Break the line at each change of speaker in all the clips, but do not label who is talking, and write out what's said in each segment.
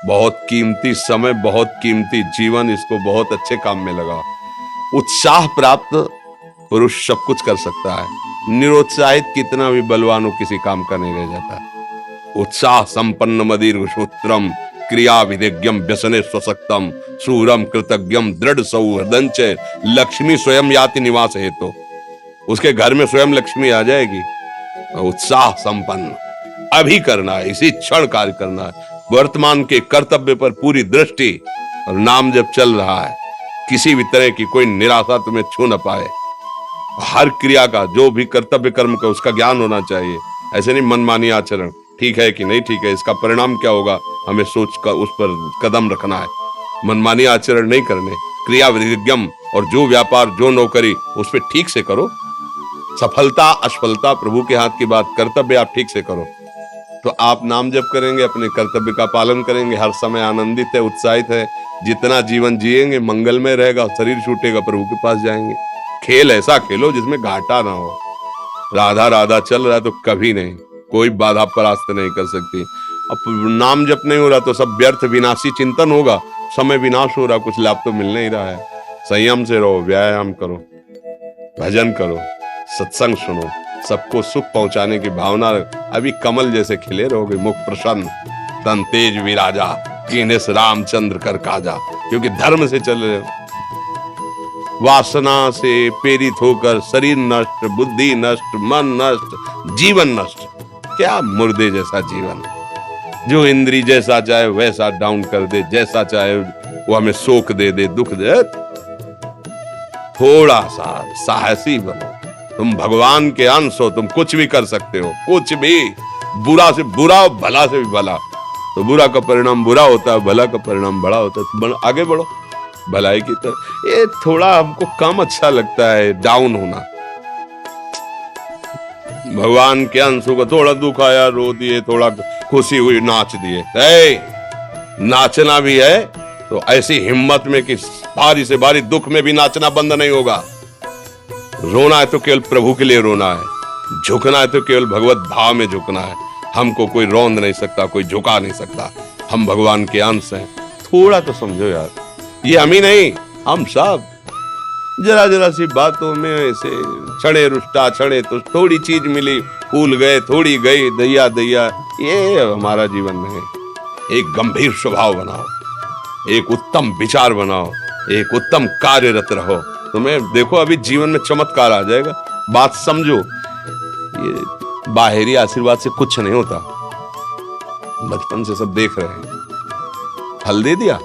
बहुत कीमती समय, बहुत कीमती जीवन, इसको बहुत अच्छे काम में लगा। उत्साह प्राप्त पुरुष सब कुछ कर सकता है। निरुत्साहित कितना भी बलवान हो, किसी काम का नहीं रह जाता। उत्साह संपन्न मदीर्घ सूत्रम क्रिया विधिज्ञम व्यसने स्वसक्तम सूरम कृतज्ञम दृढ़ सौहृदंच लक्ष्मी स्वयं याति निवास हेतु। उसके घर में स्वयं लक्ष्मी आ जाएगी। उत्साह संपन्न अभी करना है, इसी क्षण कार्य करना है। वर्तमान के कर्तव्य पर पूरी दृष्टि, और नाम जब चल रहा है, किसी भी तरह की कोई निराशा तुम्हें छू न पाए। हर क्रिया का, जो भी कर्तव्य कर्म का, उसका ज्ञान होना चाहिए। ऐसे नहीं मनमानी आचरण, ठीक है कि नहीं ठीक है, इसका परिणाम क्या होगा, हमें सोच कर उस पर कदम रखना है। मनमानी आचरण नहीं करने, क्रिया विधिज्ञम, और जो व्यापार जो नौकरी उस पर ठीक से करो। सफलता असफलता प्रभु के हाथ की बात, कर्तव्य आप ठीक से करो तो आप नाम जप करेंगे, अपने कर्तव्य का पालन करेंगे, हर समय आनंदित है, उत्साहित है। जितना जीवन जिएंगे मंगलमय रहेगा, शरीर छूटेगा प्रभु के पास जाएंगे। खेल ऐसा खेलो जिसमें घाटा ना हो। राधा राधा चल रहा है तो कभी नहीं, कोई बाधा परास्त नहीं कर सकती। अब नाम जप नहीं हो रहा तो सब व्यर्थ विनाशी चिंतन होगा, समय विनाश हो रहा, कुछ लाभ तो मिल नहीं रहा है। संयम से रहो, व्यायाम करो, भजन करो, सत्संग सुनो, सबको सुख पहुंचाने की भावना। अभी कमल जैसे खिले रहोगे, मुख प्रसन्न, तन तेज विराजा, कीनेस रामचंद्र कर काजा, क्योंकि धर्म से चल रहे हो। वासना से प्रेरित होकर शरीर नष्ट, बुद्धि नष्ट, मन नष्ट, जीवन नष्ट। क्या मुर्दे जैसा जीवन, जो इंद्री जैसा चाहे वैसा डाउन कर दे, जैसा चाहे वो हमें शोक दे दे, दुख दे। थोड़ा सा साहसी बनो, तुम भगवान के अंश हो, तुम कुछ भी कर सकते हो, कुछ भी। बुरा से बुरा, भला से भी भला। तो बुरा का परिणाम बुरा होता है, भला का परिणाम बड़ा होता है। तो आगे बढ़ो भलाई की तरफ। ये थोड़ा हमको कम अच्छा लगता है डाउन होना। भगवान के अंश होगा, थोड़ा दुख आया रो दिए, थोड़ा खुशी हुई नाच दिए। नाचना भी है तो ऐसी हिम्मत में कि भारी से भारी दुख में भी नाचना बंद नहीं होगा। रोना है तो केवल प्रभु के लिए रोना है, झुकना है तो केवल भगवत भाव में झुकना है। हमको कोई रौंद नहीं सकता, कोई झुका नहीं सकता। हम भगवान के अंश हैं। थोड़ा तो समझो यार, ये हम ही नहीं, हम सब जरा जरा सी बातों में ऐसे क्षणे रुष्टा क्षणे तो थोड़ी चीज मिली, फूल गए, थोड़ी गई, दैया दैया। ये हमारा जीवन नहीं। एक गंभीर स्वभाव बनाओ, एक उत्तम विचार बनाओ, एक उत्तम कार्यरत रहो। तुम्हें देखो अभी जीवन में चमत्कार आ जाएगा। बात समझो, ये बाहरी आशीर्वाद से कुछ नहीं होता। बचपन से सब देख रहे हैं। फल दे दिया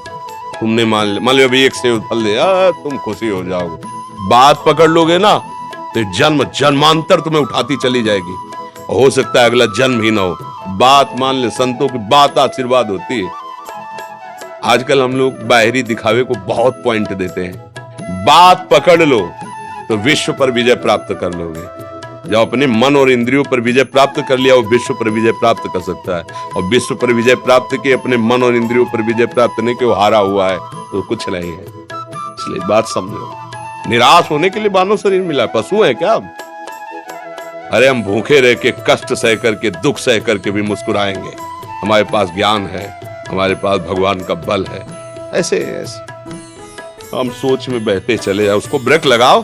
तुमने, मान लो अभी एक सेब फल दिया, तुम खुशी हो जाओगे। बात पकड़ लोगे ना तो जन्म जन्मांतर तुम्हें उठाती चली जाएगी। हो सकता है अगला जन्म ही ना हो। बात मान ले, संतों की बात आशीर्वाद होती है। आजकल हम लोग बाहरी दिखावे को बहुत पॉइंट देते हैं। बात पकड़ लो तो विश्व पर विजय प्राप्त कर लोगे। जब अपने मन और इंद्रियों पर विजय प्राप्त कर लिया, वो विश्व पर विजय प्राप्त कर सकता है। और विश्व पर विजय प्राप्त किए, अपने मन और इंद्रियों पर विजय प्राप्त नहीं कि वो हारा हुआ है तो कुछ नहीं है। इसलिए बात समझो, निराश होने के लिए मानव शरीर मिला, पशु है क्या? अरे हम भूखे रह के, कष्ट सह करके, दुख सह करके भी मुस्कुराएंगे। हमारे पास ज्ञान है, हमारे पास भगवान का बल है। ऐसे ऐसे हम सोच में बहते चले जाओ। उसको ब्रेक लगाओ,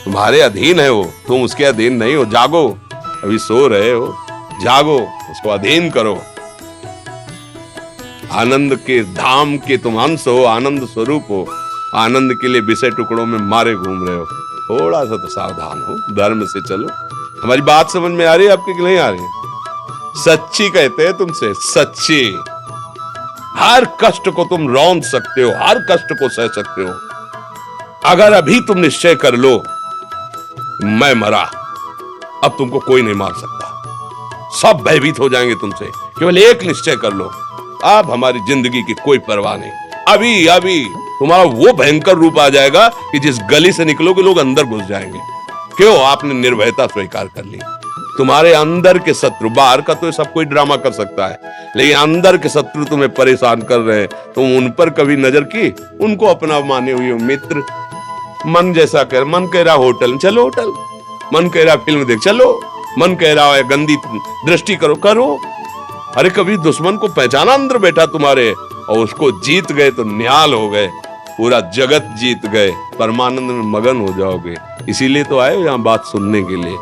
तुम्हारे अधीन है वो, तुम उसके अधीन नहीं हो। जागो, अभी सो रहे हो, जागो, उसको अधीन करो। आनंद के धाम के तुम अंश हो, आनंद स्वरूप हो। आनंद के लिए विषय टुकड़ों में मारे घूम रहे हो। थोड़ा सा तो सावधान हो, धर्म से चलो। हमारी बात समझ में आ रही है आपकी कि नहीं आ रही? सच्ची कहते हैं तुमसे, सच्ची। हर कष्ट को तुम रौंद सकते हो, हर कष्ट को सह सकते हो। अगर अभी तुम निश्चय कर लो मैं मरा, अब तुमको कोई नहीं मार सकता। सब भयभीत हो जाएंगे तुमसे। केवल एक निश्चय कर लो, अब हमारी जिंदगी की कोई परवाह नहीं। अभी अभी तुम्हारा वो भयंकर रूप आ जाएगा कि जिस गली से निकलोगे लोग अंदर घुस जाएंगे। क्यों? आपने निर्भयता स्वीकार कर ली। तुम्हारे अंदर के शत्रु, बाहर का तो सब कोई ड्रामा कर सकता है, लेकिन अंदर के शत्रु तुम्हें परेशान कर रहे हैं। तुम उन पर कभी नजर की? उनको अपना माने हुए मित्र। मन जैसा कर, मन कह रहा होटल चलो होटल, मन कह रहा फिल्म देख चलो, मन कह रहा है गंदी दृष्टि करो करो। अरे कभी दुश्मन को पहचाना अंदर बैठा तुम्हारे? और उसको जीत गए तो निहाल हो गए, पूरा जगत जीत गए, परमानंद में मगन हो जाओगे। इसीलिए तो आए हो यहाँ बात सुनने के लिए।